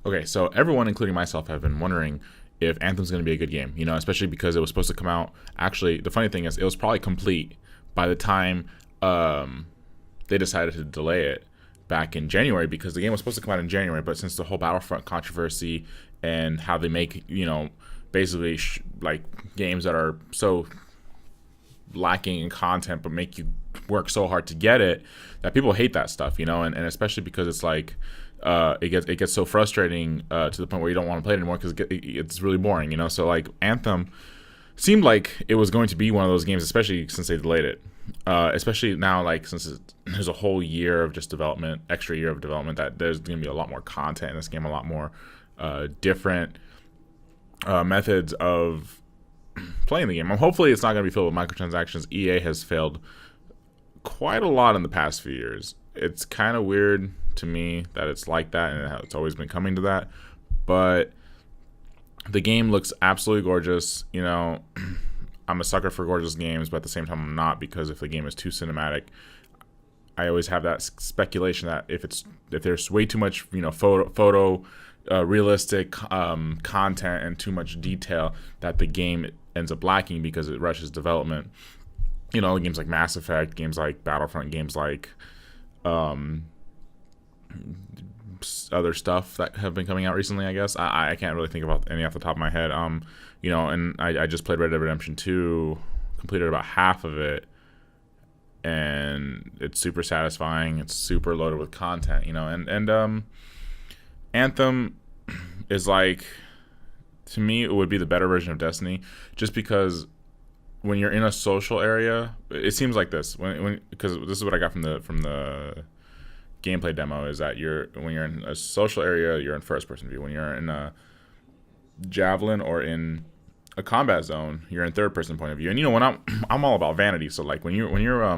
Okay, so everyone, including myself, have been wondering if Anthem's going to be a good game. Especially because it was supposed to come out. Actually, the funny thing is, it was probably complete by the time they decided to delay it back in January, because the game was supposed to come out in January, but since the whole Battlefront controversy and how they make basically like games that are so lacking in content but make you work so hard to get it, that people hate that stuff, and especially because it's like it gets so frustrating to the point where you don't want to play it anymore because it's really boring, so like Anthem seemed like it was going to be one of those games, especially since they delayed it, especially now, like since there's a whole year of just development, extra year of development, that there's going to be a lot more content in this game, a lot more different methods of playing the game. Hopefully it's not going to be filled with microtransactions. EA has failed quite a lot in the past few years. It's kind of weird to me that it's like that, and it's always been coming to that, but the game looks absolutely gorgeous. I'm a sucker for gorgeous games, but at the same time I'm not, because if the game is too cinematic, I always have that speculation that if there's way too much photo realistic content and too much detail, that the game ends up lacking because it rushes development. Games like Mass Effect, games like Battlefront, games like other stuff that have been coming out recently, I guess. I can't really think about any off the top of my head. And I just played Red Dead Redemption 2, completed about half of it, and it's super satisfying. It's super loaded with content, and Anthem is like, to me, it would be the better version of Destiny, just because when you're in a social area, it seems like this. Because this is what I got from the gameplay demo, is that when you're in a social area, you're in first person view. When you're in a javelin or in a combat zone, you're in third person point of view. And when I'm all about vanity, so like when you're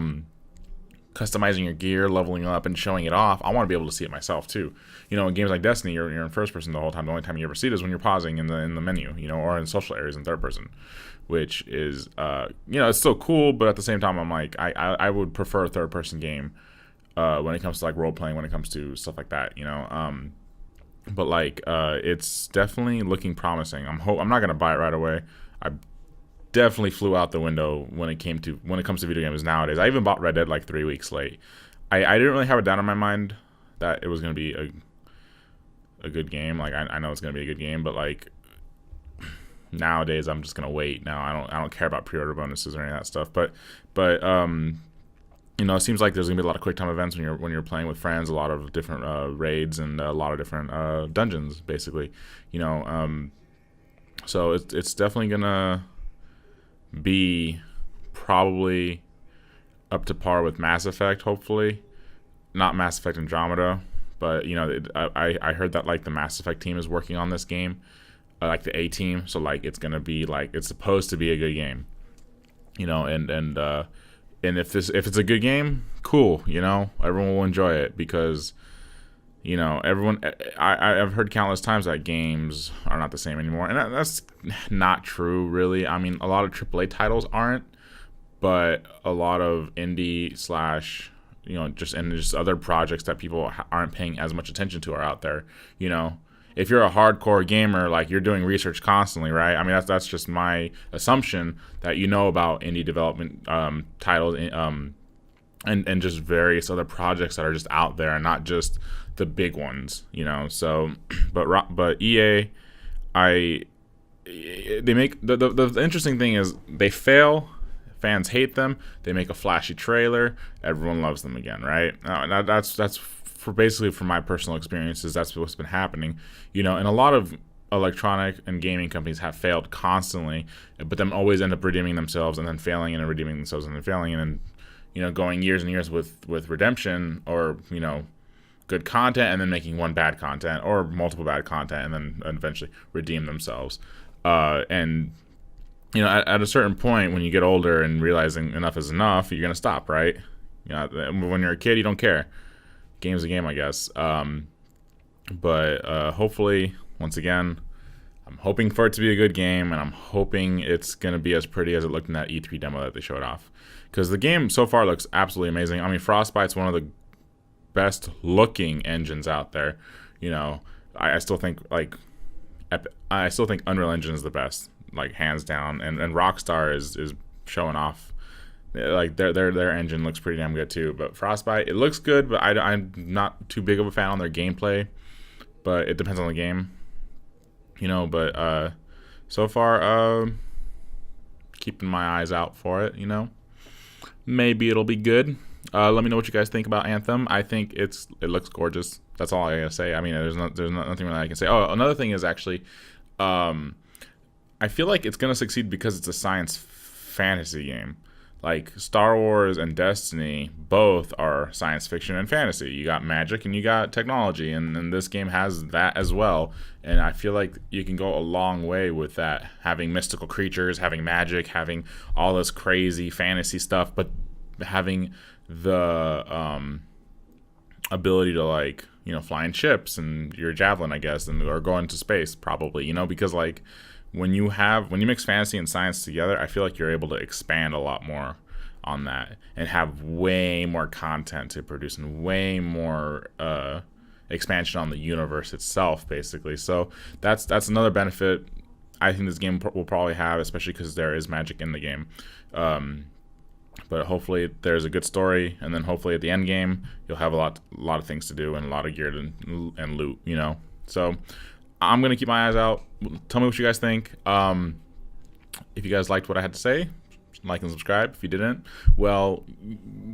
customizing your gear, leveling up, and showing it off, I want to be able to see it myself too. In games like Destiny, you're in first person the whole time. The only time you ever see it is when you're pausing in the menu, or in social areas in third person, which is it's so cool. But at the same time, I'm like, I would prefer a third person game when it comes to like role playing, when it comes to stuff like that, But like it's definitely looking promising. I'm not gonna buy it right away. I definitely flew out the window when it comes to video games nowadays. I even bought Red Dead like 3 weeks late. I didn't really have a doubt in my mind that it was going to be a good game. Like I know it's going to be a good game, but like nowadays I'm just going to wait. Now I don't care about pre-order bonuses or any of that stuff. But it seems like there's going to be a lot of quick time events when you're playing with friends, a lot of different raids and a lot of different dungeons basically. So it's definitely going to be probably up to par with Mass Effect, hopefully. Not Mass Effect Andromeda, but I heard that like the Mass Effect team is working on this game, like the A team, so like it's gonna be like, it's supposed to be a good game, and if it's a good game, cool, everyone will enjoy it, because everyone, I've heard countless times that games are not the same anymore, and that's not true, really. I mean, a lot of AAA titles aren't, but a lot of indie slash, just other projects that people aren't paying as much attention to are out there. If you're a hardcore gamer, like, you're doing research constantly, right? I mean, that's just my assumption, that about indie development titles, and just various other projects that are just out there, and not just the big ones, So, but EA, they make the interesting thing is they fail, fans hate them. They make a flashy trailer, everyone loves them again, right? That's for basically, from my personal experiences, that's what's been happening, And a lot of electronic and gaming companies have failed constantly, but then always end up redeeming themselves, and then failing, and then redeeming themselves, and then failing, and then going years and years with redemption, or good content, and then making one bad content or multiple bad content, and then eventually redeem themselves. And at a certain point, when you get older and realizing enough is enough, you're gonna stop, right? When you're a kid, you don't care. Game's a game, I guess. But hopefully, once again, I'm hoping for it to be a good game, and I'm hoping it's gonna be as pretty as it looked in that E3 demo that they showed off, because the game so far looks absolutely amazing. I mean, Frostbite's one of the best looking engines out there, I still think like I still think Unreal Engine is the best, like hands down, and Rockstar is showing off. Like their engine looks pretty damn good too. But Frostbite, it looks good, but I'm not too big of a fan on their gameplay. But it depends on the game, you know. But so far, keeping my eyes out for it, you know. Maybe it'll be good. Let me know what you guys think about Anthem. I think it looks gorgeous. That's all I gotta say. I mean, there's nothing really I can say. Oh, another thing is actually, I feel like it's gonna succeed because it's a science fantasy game. Like Star Wars and Destiny both are science fiction and fantasy. You got magic and you got technology, and this game has that as well. And I feel like you can go a long way with that, having mystical creatures, having magic, having all this crazy fantasy stuff, but having the ability to, like, you know, fly in ships and your javelin, I guess, and or go into space probably, you know, because like when you mix fantasy and science together, I feel like you're able to expand a lot more on that and have way more content to produce and way more expansion on the universe itself, basically. So that's another benefit I think this game will probably have, especially because there is magic in the game. But hopefully there's a good story, and then hopefully at the end game you'll have a lot of things to do and a lot of gear and loot, you know. So I'm gonna keep my eyes out. Tell me what you guys think. If you guys liked what I had to say, like and subscribe. If you didn't, well,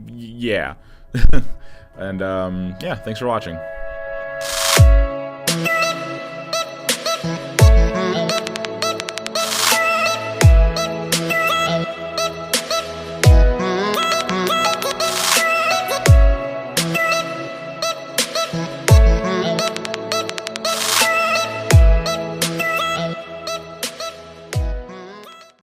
yeah. And yeah, thanks for watching.